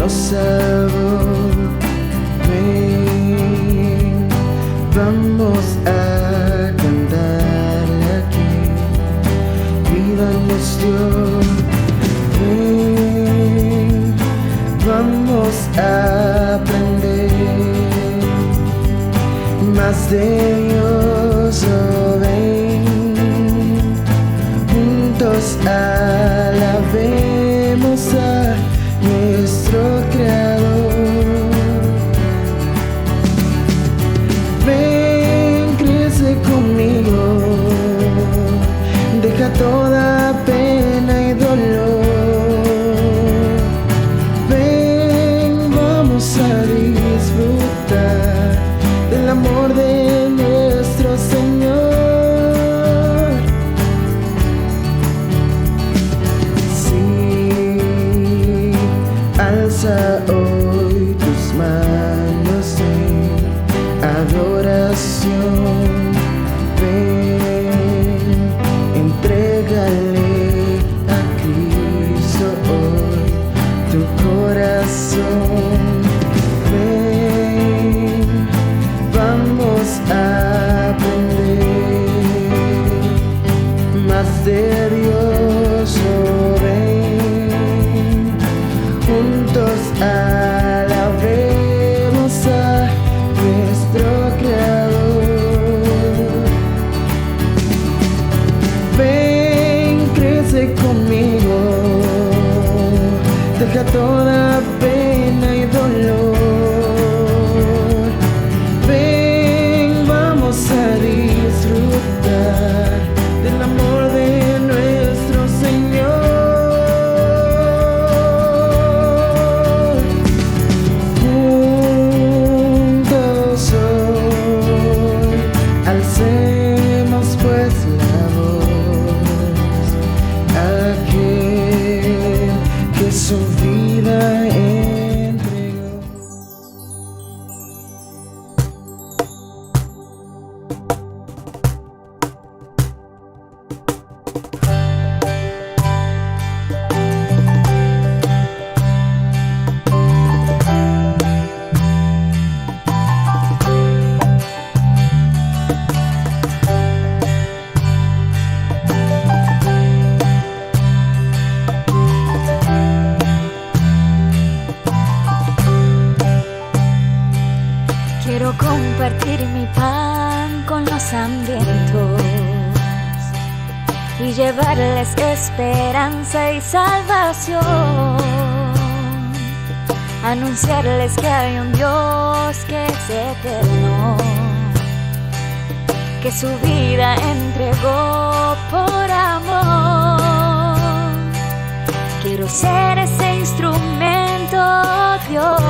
sabor. Ven, vamos a cantarle aquí. Vida nos dio. Ven, vamos a aprender más de Dios. Oh, ven, juntos alabemos a nuestro Creador. Ven, crece conmigo, deja toda pena y dolor. Ven, vamos a disfrutar del amor de nuestro Señor. Sí, alza hoy tus manos en adoración. Ven, entrégale a Cristo hoy tu corazón. Ven, vamos a aprender más de Dios. Oh, ven, juntos alabemos a nuestro Creador. Ven, crece conmigo, deja toda pena y dolor. Ven, vamos a disfrutar del amor de nuestro Señor. Juntos hoy alcemos pues la voz a aquel que su vida entregó. Quiero compartir mi pan con los hambrientos y llevarles esperanza y salvación. Anunciarles que hay un Dios que es eterno, que su vida entregó por amor. Quiero ser ese instrumento, Dios,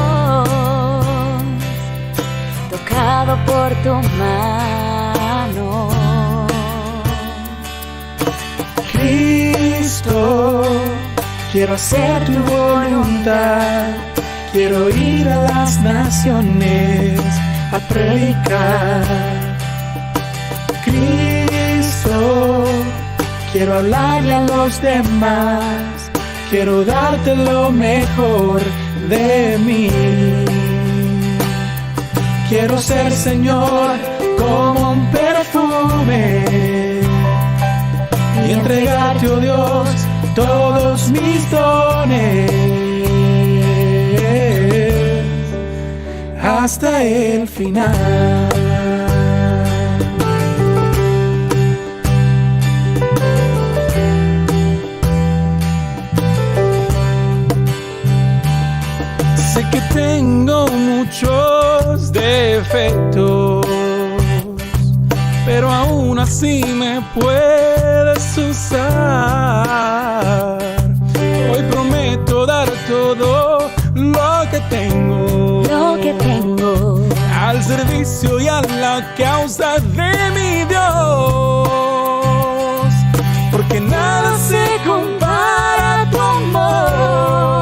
tocado por tu mano. Cristo, quiero hacer tu voluntad. Quiero ir a las naciones a predicar. Cristo, quiero hablarle a los demás. Quiero darte lo mejor de mí. Quiero ser, Señor, como un perfume y entregarte, oh Dios, todos mis dones hasta el final. Sé que tengo muchos defectos, pero aún así me puedes usar. Hoy prometo dar todo lo que tengo al servicio y a la causa de mi Dios, porque nada se compara a tu amor.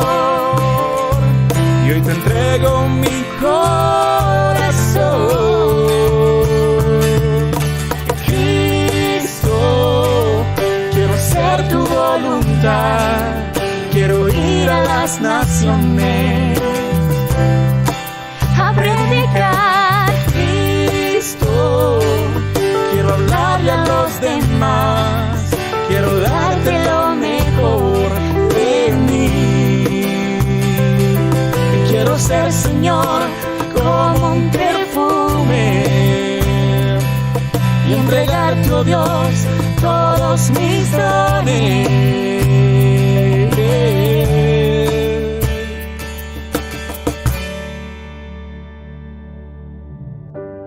Y hoy te entrego mi corazón. Cristo, quiero hacer tu voluntad. Quiero ir a las naciones ser, Señor, como un perfume y entregarte, oh Dios, todos mis dones.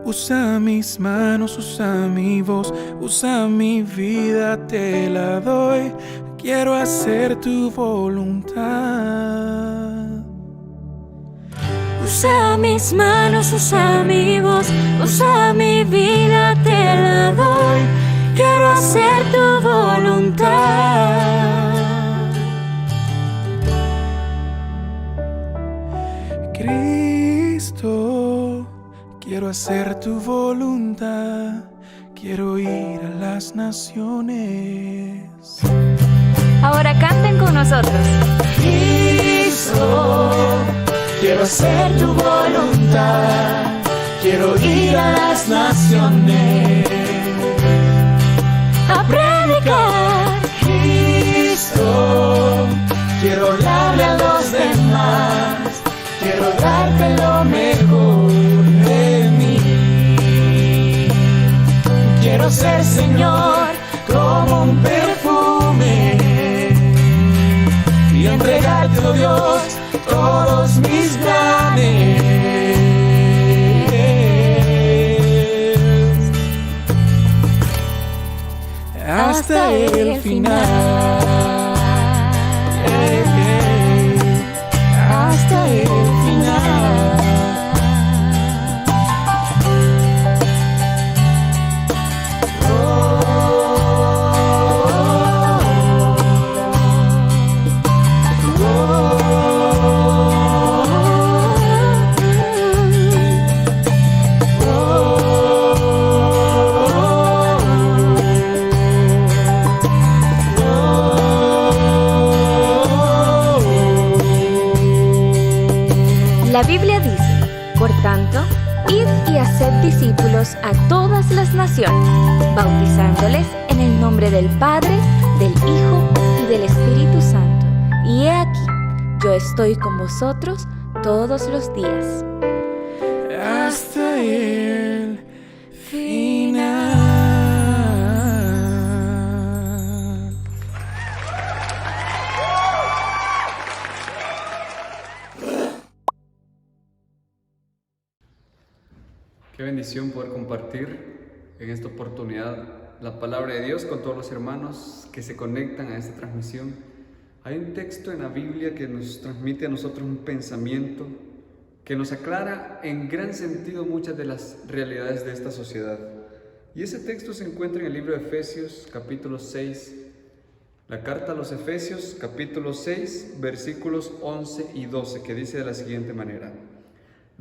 Usa mis manos, usa mi voz, usa mi vida, te la doy. Quiero hacer tu voluntad. Usa mis manos, usa mi voz, usa mi vida, te la doy. Quiero hacer tu voluntad. Cristo, quiero hacer tu voluntad. Quiero ir a las naciones. Ahora canten con nosotros. Cristo, quiero hacer tu voluntad. Quiero ir a las naciones A predicar. Cristo, quiero hablarle a los demás. Quiero darte lo mejor de mí. Quiero ser, Señor, como un perfume y entregarte, oh Dios, todos mis planes hasta el final. Hasta el final. La Biblia dice, por tanto, id y haced discípulos a todas las naciones, bautizándoles en el nombre del Padre, del Hijo y del Espíritu Santo. Y he aquí, yo estoy con vosotros todos los días. Hasta el final. Qué bendición poder compartir en esta oportunidad la palabra de Dios con todos los hermanos que se conectan a esta transmisión. Hay un texto en la Biblia que nos transmite a nosotros un pensamiento que nos aclara en gran sentido muchas de las realidades de esta sociedad. Y ese texto se encuentra en el libro de Efesios, capítulo 6, la carta a los Efesios, capítulo 6, versículos 11 y 12, que dice de la siguiente manera: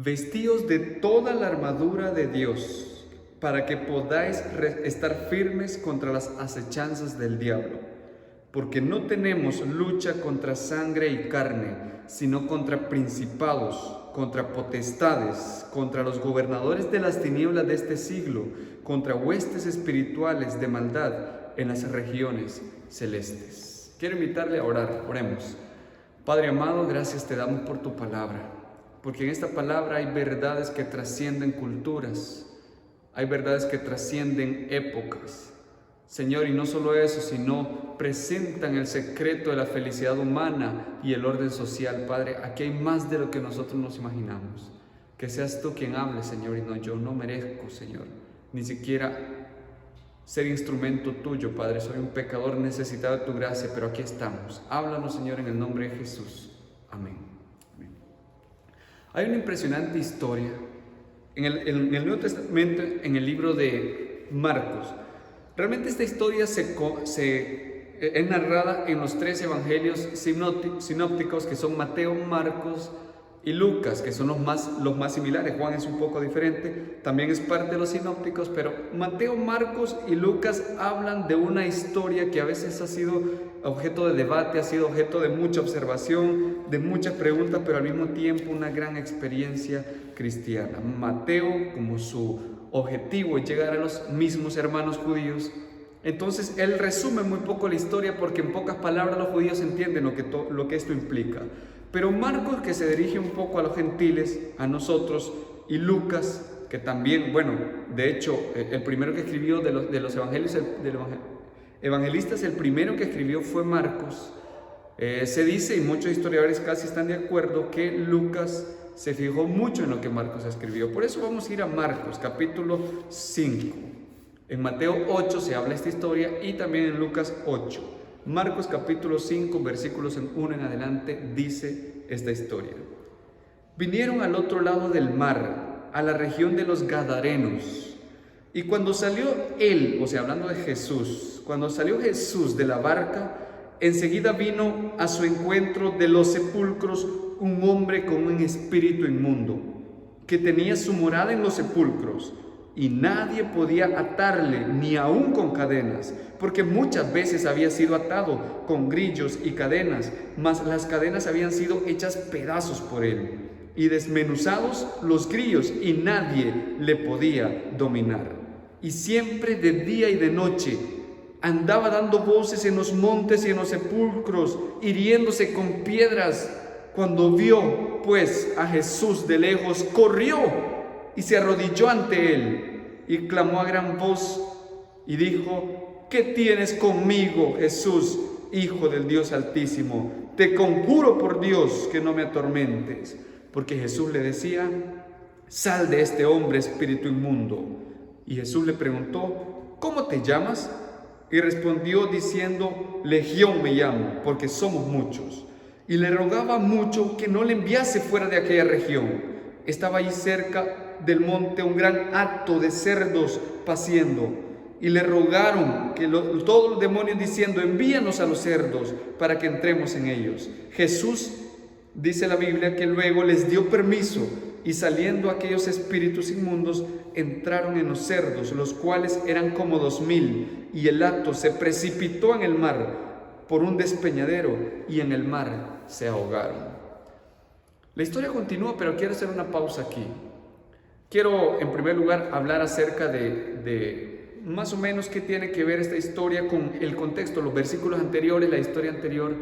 vestíos de toda la armadura de Dios, para que podáis estar firmes contra las acechanzas del diablo. Porque no tenemos lucha contra sangre y carne, sino contra principados, contra potestades, contra los gobernadores de las tinieblas de este siglo, contra huestes espirituales de maldad en las regiones celestes. Quiero invitarle a orar. Oremos. Padre amado, gracias te damos por tu palabra. Porque en esta palabra hay verdades que trascienden culturas, hay verdades que trascienden épocas. Señor, y no solo eso, sino presentan el secreto de la felicidad humana y el orden social. Padre, aquí hay más de lo que nosotros nos imaginamos. Que seas tú quien hable, Señor, y no yo. No merezco, Señor, ni siquiera ser instrumento tuyo, Padre. Soy un pecador necesitado de tu gracia, pero aquí estamos. Háblanos, Señor, en el nombre de Jesús. Amén. Hay una impresionante historia en el Nuevo Testamento, en el libro de Marcos. Realmente esta historia es narrada en los 3 evangelios sinópticos, que son Mateo, Marcos y Lucas, que son los más similares. Juan es un poco diferente, también es parte de los sinópticos, pero Mateo, Marcos y Lucas hablan de una historia que a veces ha sido objeto de debate, ha sido objeto de mucha observación, de muchas preguntas, pero al mismo tiempo una gran experiencia cristiana. Mateo, como su objetivo es llegar a los mismos hermanos judíos, entonces él resume muy poco la historia, porque en pocas palabras los judíos entienden lo que esto implica. Pero Marcos, que se dirige un poco a los gentiles, a nosotros, y Lucas, que también, bueno, de hecho, el primero que escribió de los evangelios, evangelistas, el primero que escribió fue Marcos. Se dice, y muchos historiadores casi están de acuerdo, que Lucas se fijó mucho en lo que Marcos escribió. Por eso vamos a ir a Marcos, capítulo 5. En Mateo 8 se habla esta historia y también en Lucas 8. Marcos capítulo 5, versículos 1 en adelante, dice esta historia. Vinieron al otro lado del mar, a la región de los Gadarenos. Y cuando salió él, o sea, hablando de Jesús, cuando salió Jesús de la barca, enseguida vino a su encuentro de los sepulcros un hombre con un espíritu inmundo, que tenía su morada en los sepulcros, y nadie podía atarle ni aun con cadenas, porque muchas veces había sido atado con grillos y cadenas, mas las cadenas habían sido hechas pedazos por él, y desmenuzados los grillos, y nadie le podía dominar. Y siempre de día y de noche andaba dando voces en los montes y en los sepulcros, hiriéndose con piedras. Cuando vio pues a Jesús de lejos, corrió y se arrodilló ante él y clamó a gran voz y dijo: ¿qué tienes conmigo, Jesús, Hijo del Dios Altísimo? Te conjuro por Dios que no me atormentes. Porque Jesús le decía: sal de este hombre, espíritu inmundo. Y Jesús le preguntó: ¿cómo te llamas? Y respondió diciendo: Legión me llamo, porque somos muchos. Y le rogaba mucho que no le enviase fuera de aquella región. Estaba allí cerca del monte un gran hato de cerdos paciendo. Y le rogaron todos los demonios diciendo: envíanos a los cerdos para que entremos en ellos. Jesús, dice la Biblia, que luego les dio permiso, y saliendo aquellos espíritus inmundos entraron en los cerdos, los cuales eran como 2000, y el hato se precipitó en el mar por un despeñadero, y en el mar se ahogaron. La historia continúa, pero quiero hacer una pausa aquí. Quiero en primer lugar hablar acerca de más o menos qué tiene que ver esta historia con el contexto, los versículos anteriores, la historia anterior.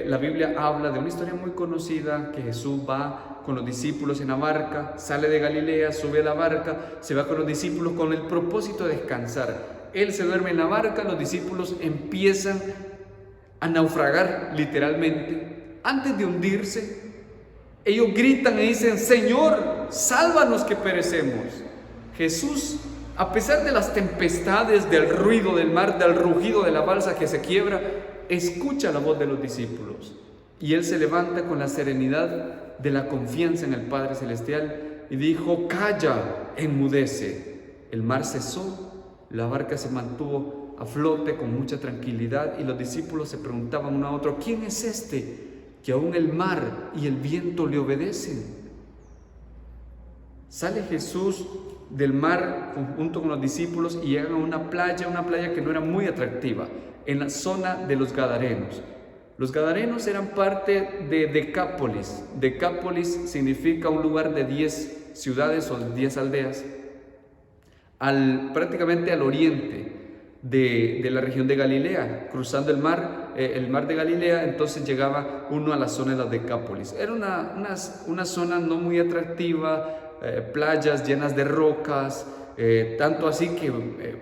La Biblia habla de una historia muy conocida, que Jesús va con los discípulos en la barca, sale de Galilea, sube a la barca, se va con los discípulos con el propósito de descansar. Él se duerme en la barca, los discípulos empiezan a naufragar literalmente. Antes de hundirse, ellos gritan y dicen: Señor, sálvanos que perecemos. Jesús, a pesar de las tempestades, del ruido del mar, del rugido de la balsa que se quiebra, escucha la voz de los discípulos, y Él se levanta con la serenidad de la confianza en el Padre Celestial y dijo: calla, enmudece. El mar cesó, la barca se mantuvo a flote con mucha tranquilidad, y los discípulos se preguntaban uno a otro: ¿quién es este que aún el mar y el viento le obedecen? Sale Jesús del mar junto con los discípulos y llegan a una playa que no era muy atractiva, en la zona de los Gadarenos. Los Gadarenos eran parte de Decápolis. Decápolis significa un lugar de 10 ciudades o 10 aldeas, prácticamente al oriente de la región de Galilea. Cruzando el mar de Galilea, entonces llegaba uno a la zona de la Decápolis. Era una zona no muy atractiva, playas llenas de rocas, tanto así que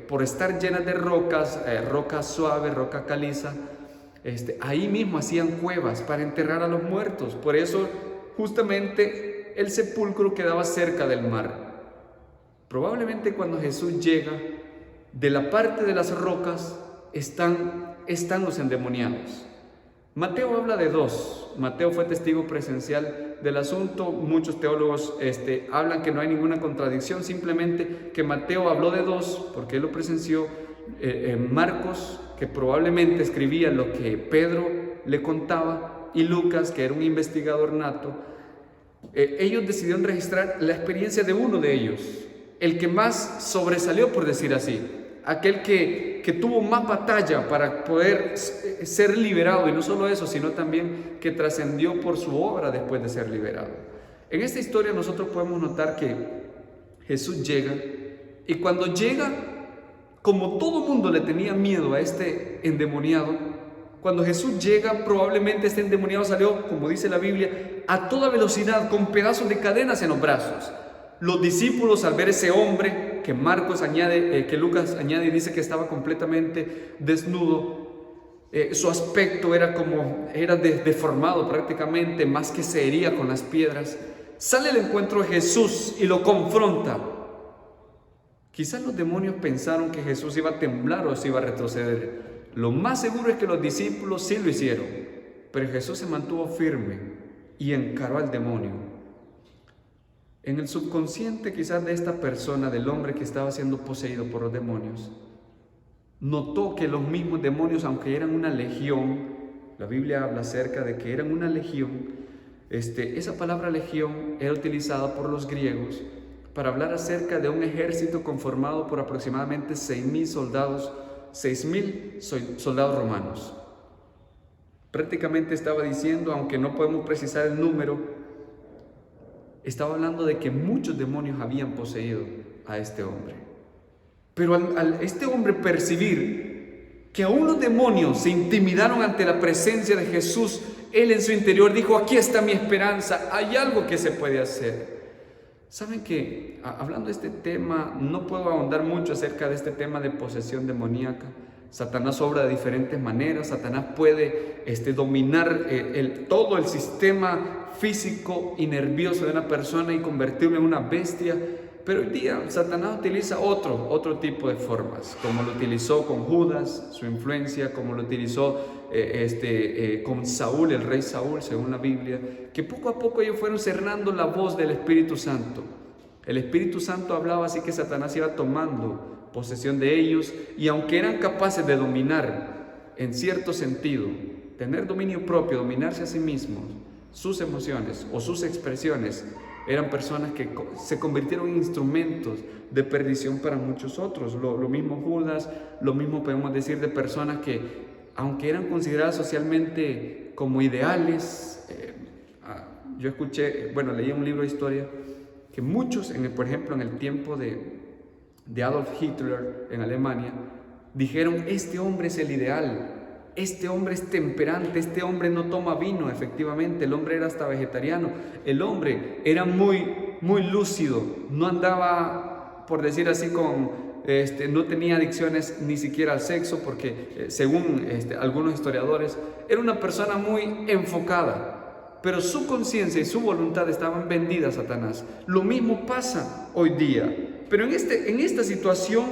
por estar llenas de rocas, roca suave, roca caliza, ahí mismo hacían cuevas para enterrar a los muertos. Por eso justamente el sepulcro quedaba cerca del mar. Probablemente cuando Jesús llega, de la parte de las rocas están los endemoniados. Mateo habla de dos. Mateo fue testigo presencial del asunto. Muchos teólogos hablan que no hay ninguna contradicción, simplemente que Mateo habló de dos porque él lo presenció. Marcos, que probablemente escribía lo que Pedro le contaba, y Lucas, que era un investigador nato, ellos decidieron registrar la experiencia de uno de ellos, el que más sobresalió, por decir así, aquel que tuvo más batalla para poder ser liberado, y no solo eso, sino también que trascendió por su obra después de ser liberado. En esta historia nosotros podemos notar que Jesús llega, y cuando llega, como todo mundo le tenía miedo a este endemoniado, Cuando Jesús llega, probablemente este endemoniado salió, como dice la Biblia, a toda velocidad, con pedazos de cadenas en los brazos. Los discípulos, al ver ese hombre, que que Lucas añade y dice que estaba completamente desnudo, su aspecto era deformado prácticamente, más que se hería con las piedras, sale al encuentro de Jesús y lo confronta. Quizás los demonios pensaron que Jesús iba a temblar o se iba a retroceder. Lo más seguro es que los discípulos sí lo hicieron, pero Jesús se mantuvo firme y encaró al demonio. En el subconsciente quizás de esta persona, del hombre que estaba siendo poseído por los demonios, notó que los mismos demonios, aunque eran una legión, la Biblia habla acerca de que eran una legión, esa palabra legión era utilizada por los griegos para hablar acerca de un ejército conformado por aproximadamente 6.000 soldados romanos. Prácticamente estaba diciendo, aunque no podemos precisar el número, estaba hablando de que muchos demonios habían poseído a este hombre. Pero al este hombre percibir que aún los demonios se intimidaron ante la presencia de Jesús, él en su interior dijo: aquí está mi esperanza, hay algo que se puede hacer. Saben que, hablando de este tema, no puedo ahondar mucho acerca de este tema de posesión demoníaca. Satanás obra de diferentes maneras. Satanás puede dominar todo el sistema físico y nervioso de una persona y convertirlo en una bestia. Pero hoy día Satanás utiliza otro tipo de formas, como lo utilizó con Judas, su influencia, como lo utilizó con Saúl, el rey Saúl, según la Biblia, que poco a poco ellos fueron cerrando la voz del Espíritu Santo. El Espíritu Santo hablaba, así que Satanás iba tomando posesión de ellos, y aunque eran capaces de dominar en cierto sentido, tener dominio propio, dominarse a sí mismos, sus emociones o sus expresiones, eran personas que se convirtieron en instrumentos de perdición para muchos otros. Lo mismo Judas, lo mismo podemos decir de personas que, aunque eran consideradas socialmente como ideales, yo leí un libro de historia que muchos, por ejemplo, en el tiempo de Adolf Hitler en Alemania, dijeron: este hombre es el ideal, este hombre es temperante, este hombre no toma vino. Efectivamente, el hombre era hasta vegetariano, el hombre era muy, muy lúcido, no andaba, por decir así, no tenía adicciones ni siquiera al sexo, porque según algunos historiadores, era una persona muy enfocada, pero su conciencia y su voluntad estaban vendidas a Satanás. Lo mismo pasa hoy día, pero en esta situación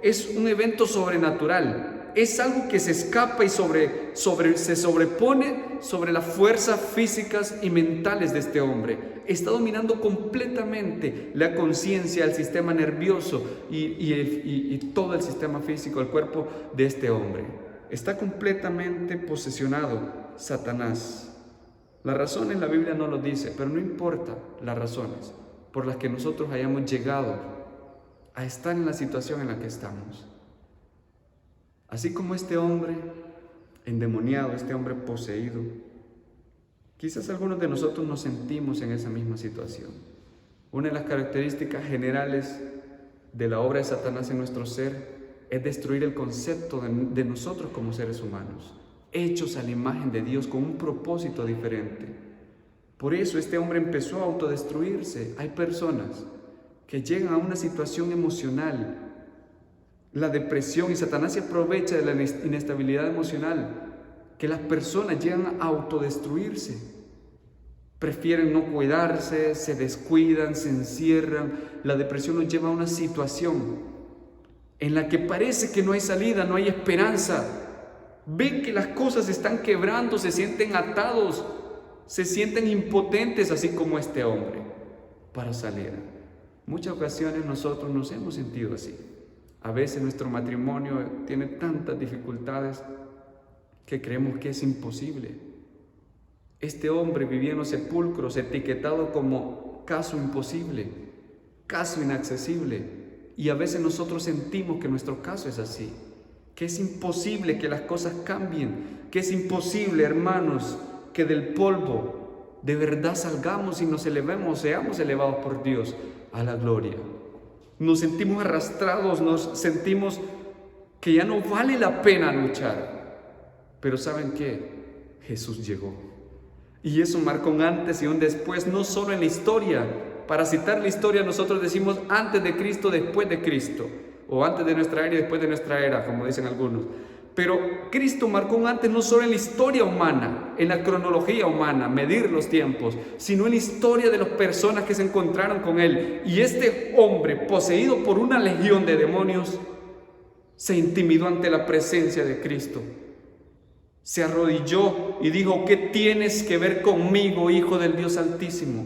es un evento sobrenatural. Es algo que se escapa y se sobrepone sobre las fuerzas físicas y mentales de este hombre. Está dominando completamente la conciencia, el sistema nervioso y todo el sistema físico, el cuerpo de este hombre. Está completamente posesionado Satanás. La razón en la Biblia no lo dice, pero no importa las razones por las que nosotros hayamos llegado a estar en la situación en la que estamos. Así como este hombre endemoniado, este hombre poseído, quizás algunos de nosotros nos sentimos en esa misma situación. Una de las características generales de la obra de Satanás en nuestro ser es destruir el concepto de nosotros como seres humanos, hechos a la imagen de Dios con un propósito diferente. Por eso este hombre empezó a autodestruirse. Hay personas que llegan a una situación emocional, la depresión, y Satanás se aprovecha de la inestabilidad emocional, que las personas llegan a autodestruirse. Prefieren no cuidarse, se descuidan, se encierran. La depresión nos lleva a una situación en la que parece que no hay salida, no hay esperanza. Ven que las cosas se están quebrando, se sienten atados, se sienten impotentes, así como este hombre, para salir. Muchas ocasiones nosotros nos hemos sentido así. A veces nuestro matrimonio tiene tantas dificultades que creemos que es imposible. Este hombre vivía en los sepulcros, etiquetado como caso imposible, caso inaccesible. Y a veces nosotros sentimos que nuestro caso es así, que es imposible que las cosas cambien, que es imposible, hermanos, que del polvo de verdad salgamos y nos elevemos, seamos elevados por Dios a la gloria. Nos sentimos arrastrados, nos sentimos que ya no vale la pena luchar. Pero ¿saben qué? Jesús llegó. Y eso marcó un antes y un después, no solo en la historia. Para citar la historia nosotros decimos antes de Cristo, después de Cristo. O antes de nuestra era y después de nuestra era, como dicen algunos. Pero Cristo marcó un antes no solo en la historia humana, en la cronología humana, medir los tiempos, sino en la historia de las personas que se encontraron con Él. Y este hombre, poseído por una legión de demonios, se intimidó ante la presencia de Cristo. Se arrodilló y dijo: ¿qué tienes que ver conmigo, Hijo del Dios Altísimo?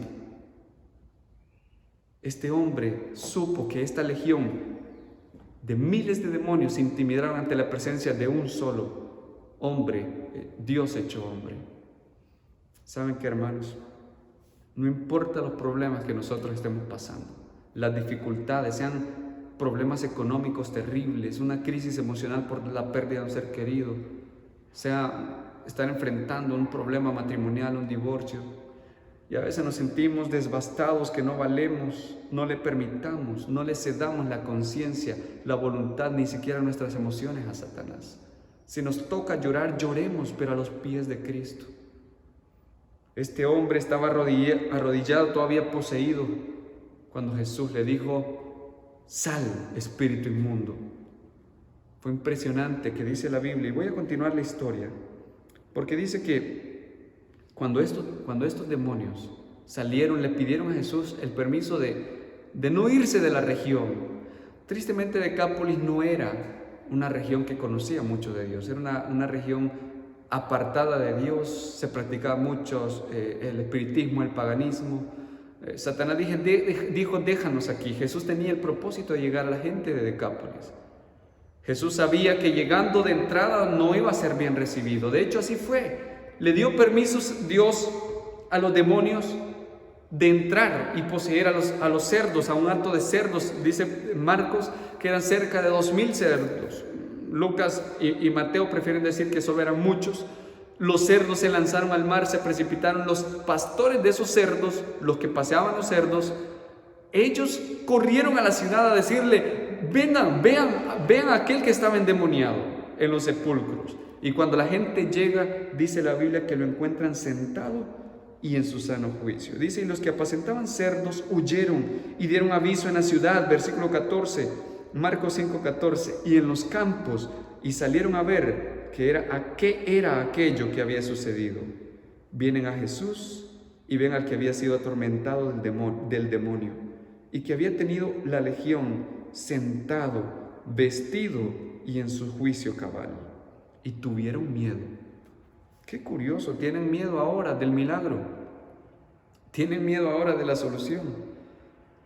Este hombre supo que esta legión de miles de demonios se intimidaron ante la presencia de un solo hombre, Dios hecho hombre. ¿Saben qué, hermanos? No importa los problemas que nosotros estemos pasando, las dificultades, sean problemas económicos terribles, una crisis emocional por la pérdida de un ser querido, sea estar enfrentando un problema matrimonial, un divorcio, y a veces nos sentimos devastados, que no valemos, no le permitamos, no le cedamos la conciencia, la voluntad, ni siquiera nuestras emociones a Satanás. Si nos toca llorar, lloremos, pero a los pies de Cristo. Este hombre estaba arrodillado, todavía poseído, cuando Jesús le dijo: sal, espíritu inmundo. Fue impresionante que dice la Biblia, y voy a continuar la historia, porque dice que cuando estos demonios salieron, le pidieron a Jesús el permiso de no irse de la región. Tristemente, Decápolis no era una región que conocía mucho de Dios, era una región apartada de Dios, se practicaba mucho el espiritismo, el paganismo. Satanás dijo: déjanos aquí. Jesús tenía el propósito de llegar a la gente de Decápolis. Jesús sabía que llegando de entrada no iba a ser bien recibido. De hecho, así fue. Le dio permisos Dios a los demonios de entrar y poseer a los cerdos, a un hato de cerdos. Dice Marcos que eran cerca de 2000 cerdos. Lucas y Mateo prefieren decir que solo eran muchos. Los cerdos se lanzaron al mar, se precipitaron. Los pastores de esos cerdos, los que paseaban los cerdos, ellos corrieron a la ciudad a decirle: vengan, vean a aquel que estaba endemoniado en los sepulcros. Y cuando la gente llega, dice la Biblia que lo encuentran sentado y en su sano juicio. Dice: y los que apacentaban cerdos huyeron y dieron aviso en la ciudad, versículo 14, Marcos 5:14, y en los campos, y salieron a ver qué era aquello que había sucedido. Vienen a Jesús y ven al que había sido atormentado del demonio y que había tenido la legión sentado, vestido y en su juicio cabal. Y tuvieron miedo. Qué curioso, tienen miedo ahora del milagro. Tienen miedo ahora de la solución.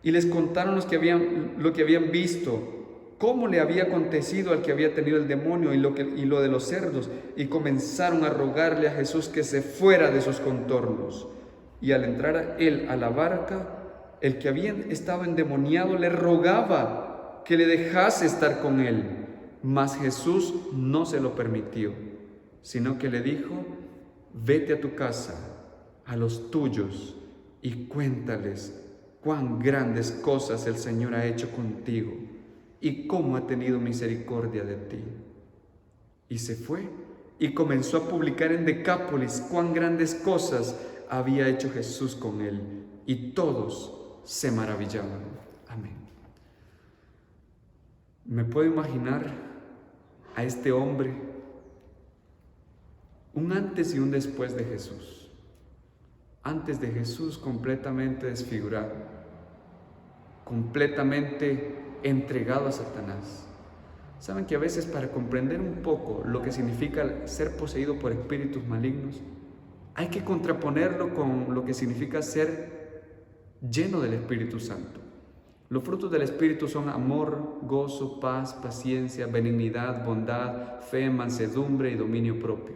Y les contaron lo que habían visto, cómo le había acontecido al que había tenido el demonio y lo de los cerdos. Y comenzaron a rogarle a Jesús que se fuera de sus contornos. Y al entrar él a la barca, el que había estado endemoniado le rogaba que le dejase estar con él. Mas Jesús no se lo permitió, sino que le dijo: vete a tu casa, a los tuyos, y cuéntales cuán grandes cosas el Señor ha hecho contigo y cómo ha tenido misericordia de ti. Y se fue y comenzó a publicar en Decápolis cuán grandes cosas había hecho Jesús con él, y todos se maravillaban. Amén. Me puedo imaginar a este hombre, un antes y un después de Jesús. Antes de Jesús completamente desfigurado, completamente entregado a Satanás. Saben que a veces, para comprender un poco lo que significa ser poseído por espíritus malignos, hay que contraponerlo con lo que significa ser lleno del Espíritu Santo. Los frutos del Espíritu son amor, gozo, paz, paciencia, benignidad, bondad, fe, mansedumbre y dominio propio.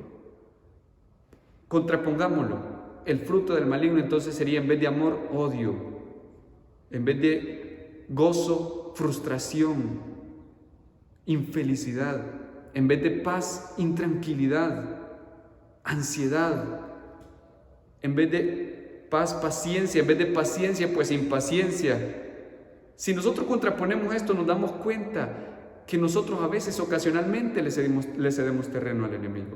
Contrapongámoslo. El fruto del maligno entonces sería, en vez de amor, odio. En vez de gozo, frustración, infelicidad. En vez de paz, intranquilidad, ansiedad. En vez de paz, paciencia. En vez de paciencia, pues impaciencia. Si nosotros contraponemos esto, nos damos cuenta que nosotros a veces, ocasionalmente, le cedemos terreno al enemigo.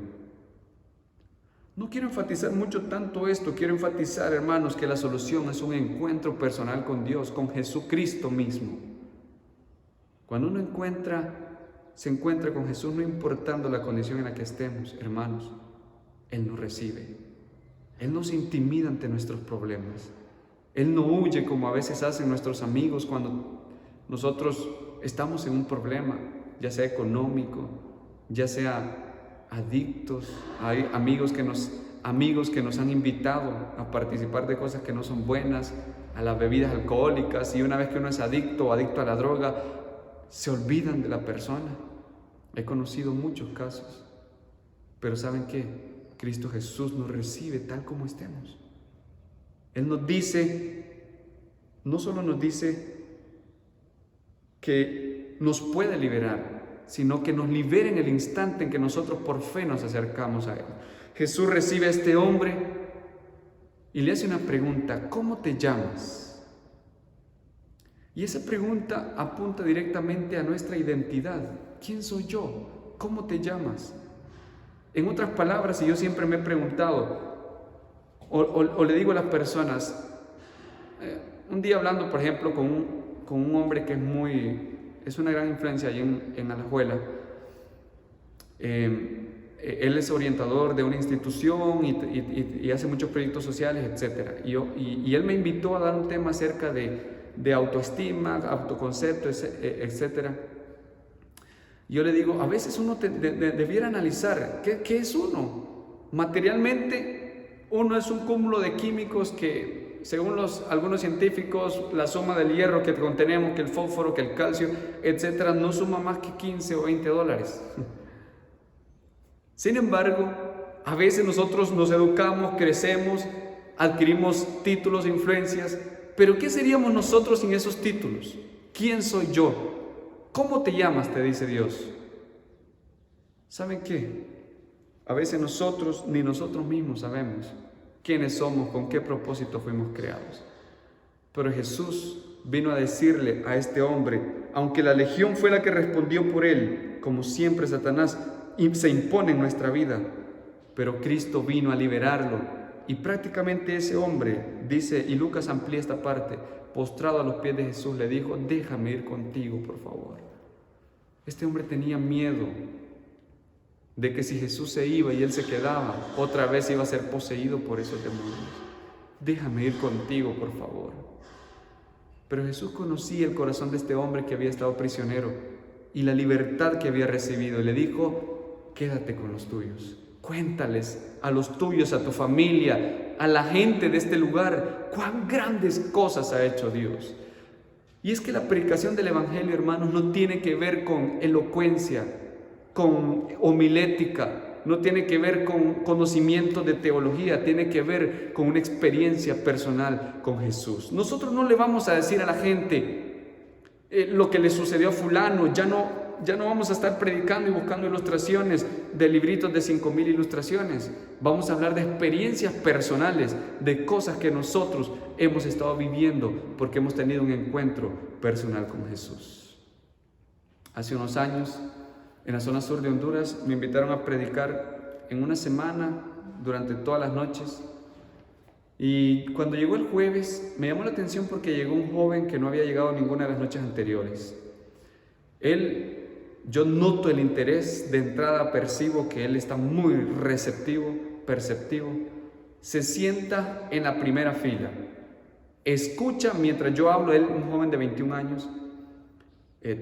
No quiero enfatizar mucho tanto esto, quiero enfatizar, hermanos, que la solución es un encuentro personal con Dios, con Jesucristo mismo. Cuando uno se encuentra con Jesús, no importando la condición en la que estemos, hermanos, Él nos recibe. Él nos intimida ante nuestros problemas. Él no huye como a veces hacen nuestros amigos cuando nosotros estamos en un problema, ya sea económico, ya sea adictos. Hay amigos que nos han invitado a participar de cosas que no son buenas, a las bebidas alcohólicas, y una vez que uno es adicto o adicto a la droga, se olvidan de la persona. He conocido muchos casos, pero ¿saben qué? Cristo Jesús nos recibe tal como estemos. Él nos dice, no solo nos dice que nos puede liberar, sino que nos libere en el instante en que nosotros por fe nos acercamos a Él. Jesús recibe a este hombre y le hace una pregunta: ¿cómo te llamas? Y esa pregunta apunta directamente a nuestra identidad. ¿Quién soy yo? ¿Cómo te llamas? En otras palabras, y yo siempre me he preguntado, o le digo a las personas, un día hablando, por ejemplo, con un hombre que es una gran influencia allí en Alajuela. Él es orientador de una institución y hace muchos proyectos sociales, etc. Y él me invitó a dar un tema acerca de autoestima, autoconcepto, etc. Yo le digo, a veces uno debiera analizar ¿qué es uno? Materialmente, uno es un cúmulo de químicos que, según algunos científicos, la suma del hierro que contenemos, que el fósforo, que el calcio, etcétera, no suma más que 15 o 20 dólares. Sin embargo, a veces nosotros nos educamos, crecemos, adquirimos títulos, influencias, pero ¿qué seríamos nosotros sin esos títulos? ¿Quién soy yo? ¿Cómo te llamas?, te dice Dios. ¿Saben qué? A veces ni nosotros mismos sabemos quiénes somos, con qué propósito fuimos creados. Pero Jesús vino a decirle a este hombre, aunque la legión fue la que respondió por él, como siempre Satanás se impone en nuestra vida, pero Cristo vino a liberarlo. Y prácticamente ese hombre, dice, y Lucas amplía esta parte, postrado a los pies de Jesús, le dijo: déjame ir contigo, por favor. Este hombre tenía miedo de que si Jesús se iba y él se quedaba, otra vez iba a ser poseído por esos demonios. Déjame ir contigo, por favor. Pero Jesús conocía el corazón de este hombre que había estado prisionero y la libertad que había recibido. Y le dijo: quédate con los tuyos. Cuéntales a los tuyos, a tu familia, a la gente de este lugar, cuán grandes cosas ha hecho Dios. Y es que la predicación del Evangelio, hermanos, no tiene que ver con elocuencia, con homilética, no tiene que ver con conocimiento de teología, tiene que ver con una experiencia personal con Jesús. Nosotros no le vamos a decir a la gente lo que le sucedió a fulano. Ya no vamos a estar predicando y buscando ilustraciones de libritos de 5,000 ilustraciones. Vamos a hablar de experiencias personales, de cosas que nosotros hemos estado viviendo porque hemos tenido un encuentro personal con Jesús. Hace unos años, en la zona sur de Honduras, me invitaron a predicar en una semana durante todas las noches. Y cuando llegó el jueves, me llamó la atención porque llegó un joven que no había llegado ninguna de las noches anteriores. Yo noto el interés de entrada, percibo que él está muy perceptivo. Se sienta en la primera fila, escucha mientras yo hablo. Él, un joven de 21 años,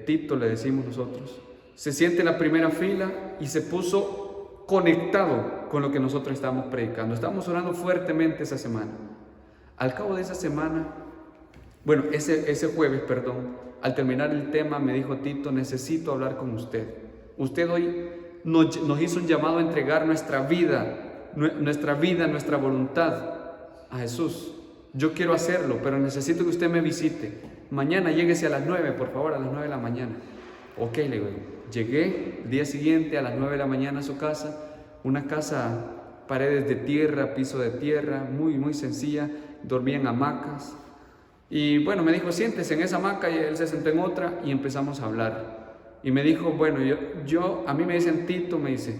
Tito le decimos nosotros, se sienta en la primera fila y se puso conectado con lo que nosotros estábamos predicando. Estábamos orando fuertemente esa semana. Al cabo de esa semana, ese jueves, al terminar el tema me dijo: Tito, necesito hablar con usted. Usted hoy nos hizo un llamado a entregar nuestra vida, nuestra voluntad a Jesús. Yo quiero hacerlo, pero necesito que usted me visite. Mañana lléguese a las 9, por favor, a las 9 de la mañana. Ok, le digo. Llegué el día siguiente a las 9 de la mañana a su casa, una casa, paredes de tierra, piso de tierra, muy, muy sencilla, dormía en hamacas. Y me dijo: siéntese en esa hamaca, y él se sentó en otra y empezamos a hablar. Y me dijo: a mí me dicen Tito, me dice,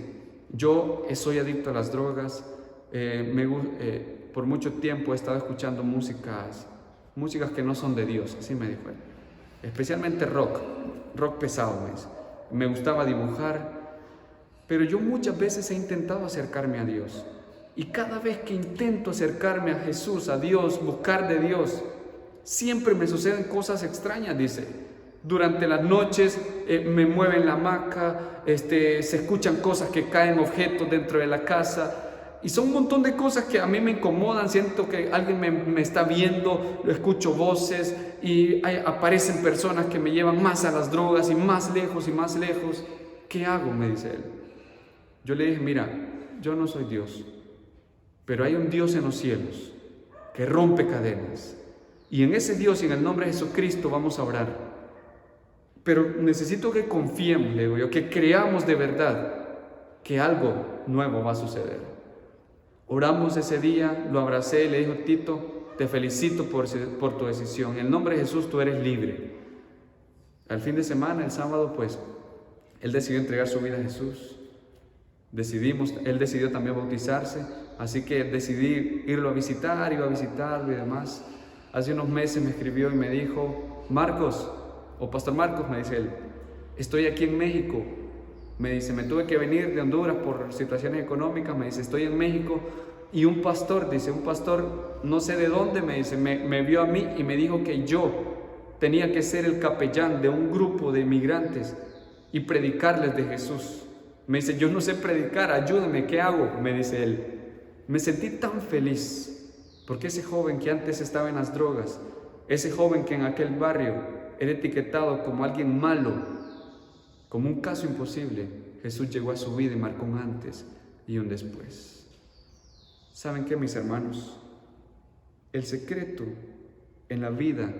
yo soy adicto a las drogas, por mucho tiempo he estado escuchando músicas que no son de Dios, así me dijo él. Especialmente rock pesado, me dice. Me gustaba dibujar, pero yo muchas veces he intentado acercarme a Dios. Y cada vez que intento acercarme a Jesús, a Dios, buscar de Dios, siempre me suceden cosas extrañas, dice. Durante las noches me mueven la hamaca, se escuchan cosas que caen, objetos dentro de la casa. Y son un montón de cosas que a mí me incomodan, siento que alguien me está viendo, lo escucho voces y aparecen personas que me llevan más a las drogas y más lejos y más lejos. ¿Qué hago?, me dice él. Yo le dije, mira, yo no soy Dios, pero hay un Dios en los cielos que rompe cadenas. Y en ese Dios y en el nombre de Jesucristo vamos a orar. Pero necesito que confiemos, le digo yo, que creamos de verdad que algo nuevo va a suceder. Oramos ese día, lo abracé y le dijo, Tito, te felicito por tu decisión. En el nombre de Jesús tú eres libre. Al fin de semana, el sábado, pues, él decidió entregar su vida a Jesús. Él decidió también bautizarse, así que decidí iba a visitarlo y demás. Hace unos meses me escribió y me dijo, Pastor Marcos, me dice él, estoy aquí en México. Me dice, me tuve que venir de Honduras por situaciones económicas. Me dice, estoy en México y un pastor, no sé de dónde, me dice, me vio a mí y me dijo que yo tenía que ser el capellán de un grupo de inmigrantes y predicarles de Jesús. Me dice, yo no sé predicar, ayúdame, ¿qué hago?, me dice él. Me sentí tan feliz porque ese joven que antes estaba en las drogas, ese joven que en aquel barrio era etiquetado como alguien malo, como un caso imposible, Jesús llegó a su vida y marcó un antes y un después. ¿Saben qué, mis hermanos? El secreto en la vida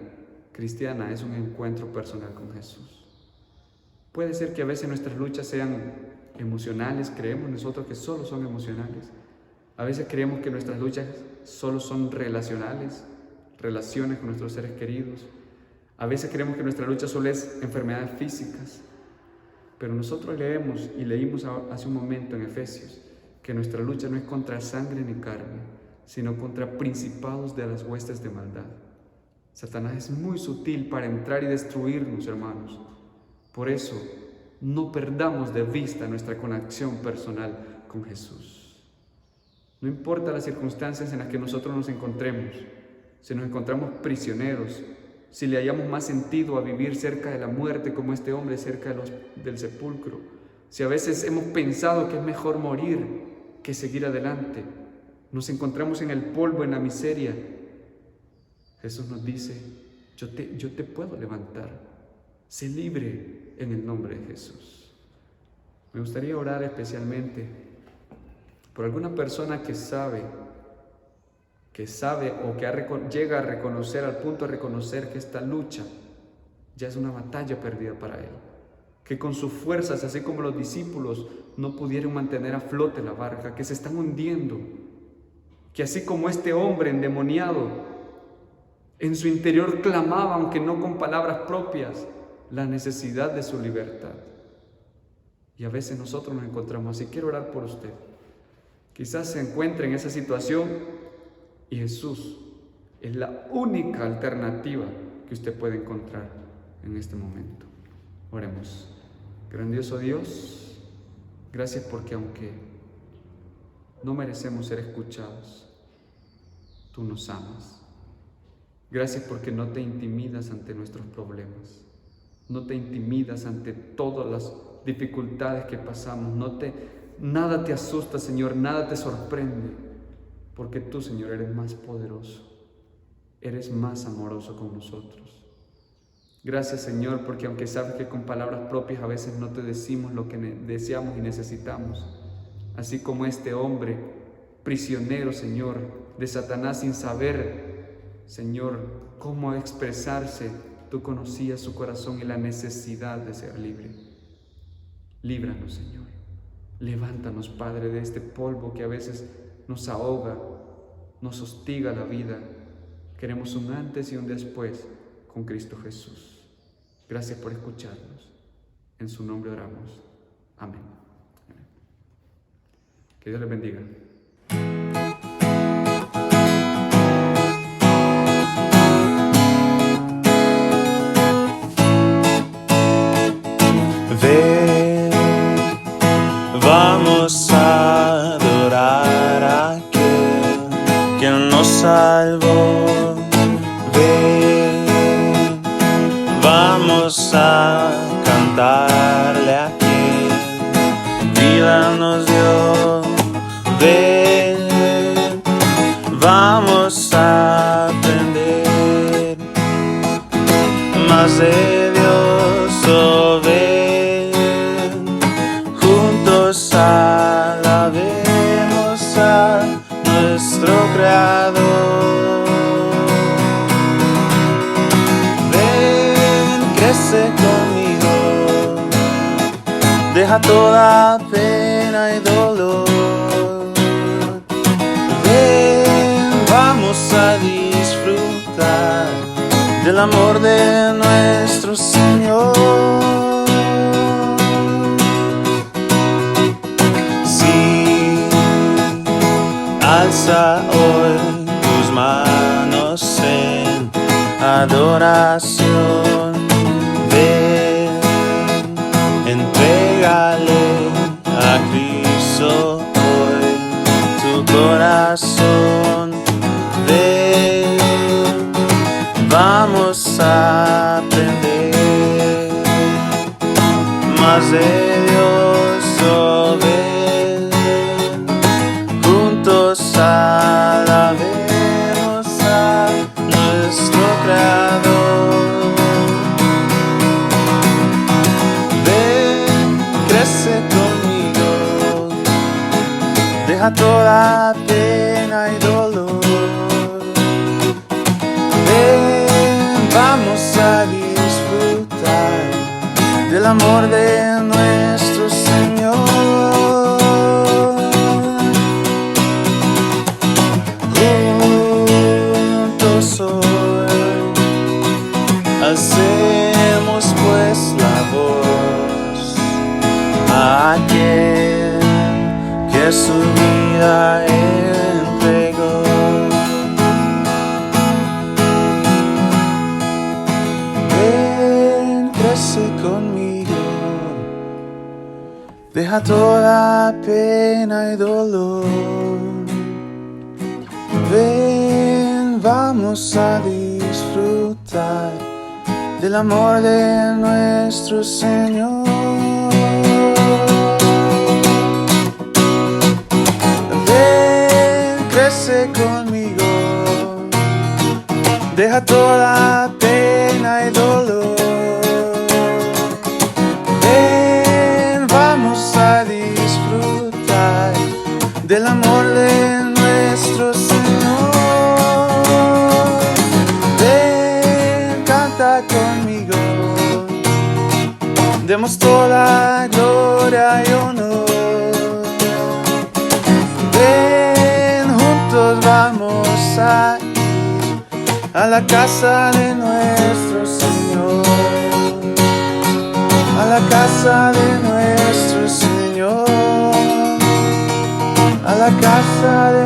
cristiana es un encuentro personal con Jesús. Puede ser que a veces nuestras luchas sean emocionales, creemos nosotros que solo son emocionales. A veces creemos que nuestras luchas solo son relacionales, relaciones con nuestros seres queridos. A veces creemos que nuestra lucha solo es enfermedades físicas. Pero nosotros leímos hace un momento en Efesios que nuestra lucha no es contra sangre ni carne, sino contra principados de las huestes de maldad. Satanás es muy sutil para entrar y destruirnos, hermanos. Por eso, no perdamos de vista nuestra conexión personal con Jesús. No importa las circunstancias en las que nosotros nos encontremos, si nos encontramos prisioneros, si le hayamos más sentido a vivir cerca de la muerte como este hombre cerca del sepulcro, si a veces hemos pensado que es mejor morir que seguir adelante, nos encontramos en el polvo, en la miseria, Jesús nos dice, yo te puedo levantar, sé libre en el nombre de Jesús. Me gustaría orar especialmente por alguna persona que sabe o que llega a reconocer, al punto de reconocer que esta lucha ya es una batalla perdida para él, que con sus fuerzas, así como los discípulos, no pudieron mantener a flote la barca, que se están hundiendo, que así como este hombre endemoniado, en su interior clamaba, aunque no con palabras propias, la necesidad de su libertad. Y a veces nosotros nos encontramos así. Quiero orar por usted. Quizás se encuentre en esa situación y Jesús es la única alternativa que usted puede encontrar en este momento. Oremos. Grandioso Dios, gracias porque aunque no merecemos ser escuchados, tú nos amas. Gracias porque no te intimidas ante nuestros problemas, no te intimidas ante todas las dificultades que pasamos, nada te asusta, Señor, nada te sorprende. Porque tú, Señor, eres más poderoso, eres más amoroso con nosotros. Gracias, Señor, porque aunque sabes que con palabras propias a veces no te decimos lo que deseamos y necesitamos, así como este hombre prisionero, Señor, de Satanás sin saber, Señor, cómo expresarse, tú conocías su corazón y la necesidad de ser libre. Líbranos, Señor. Levántanos, Padre, de este polvo que a veces nos ahoga, nos hostiga la vida. Queremos un antes y un después con Cristo Jesús. Gracias por escucharnos. En su nombre oramos. Amén. Que Dios les bendiga. vamos a cantarle a quien vida nos dio. Ven, vamos a aprender más de Dios. Oh, ven, juntos alabemos a nuestro Creador. Ven, crece conmigo, deja toda pena y dolor. Ven, vamos a disfrutar del amor de nuestro Señor. Sí, alza hoy tus manos en adoración. Ven, entrégale a Cristo hoy tu corazón. Ven, vamos a aprender más de Dios. Oh, ven, juntos alabemos a nuestro Creador. Ven, crece conmigo, deja toda pena y dolor. Ven, vamos a disfrutar del amor de nuestro Señor. Juntos hoy alcemos pues la voz a aquel que su vida entregó. Ven, crece conmigo, deja toda pena y dolor. Ven, vamos a disfrutar del amor de nuestro Señor. Ven, crece conmigo, deja toda pena y dolor. Ven, vamos a disfrutar del amor de nuestro Señor. Ven, canta conmigo, demos toda gloria y honor. Ven, juntos vamos a ir a la casa de nuestro Señor, a la casa de nuestro Señor, a la casa de